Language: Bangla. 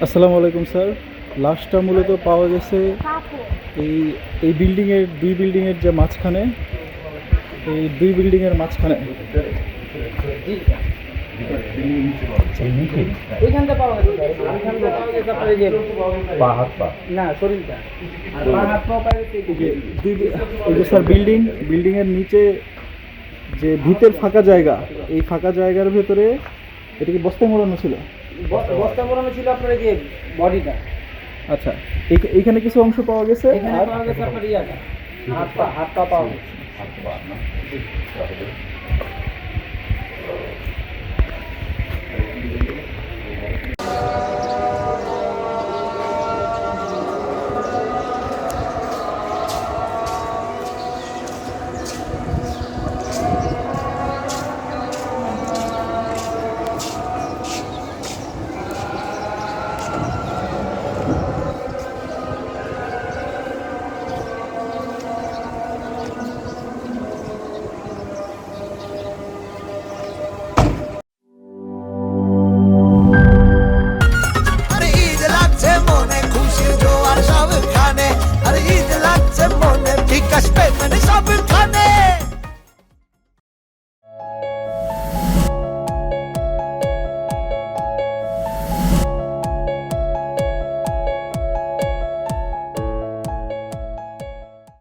আসসালামু আলাইকুম স্যার। লাশটা মূলত পাওয়া গেছে এই এই দুই বিল্ডিংয়ের যে মাঝখানে, এই দুই বিল্ডিংয়ের মাঝখানে। ওইখানটা পাওয়া গেছে স্যার, ওইখানটা পাওয়া গেছে আপনার এই যে পা হাত পা, না শরীরটা আর পা হাত পা পাওয়া গেছে এই যে স্যার বিল্ডিংয়ের নিচে যে ভিতের ফাঁকা জায়গা, এই ফাঁকা জায়গার ভেতরে এটা কি বস্তায় মোড়ানো ছিল? বস্তা মোড়ানো ছিল আপনার এই যে বডিটা। আচ্ছা, এইখানে কিছু অংশ পাওয়া গেছে। এখানে আর পাওয়া গেছে আপনার ইয়াটা হাত পা পাওয়া গেছে।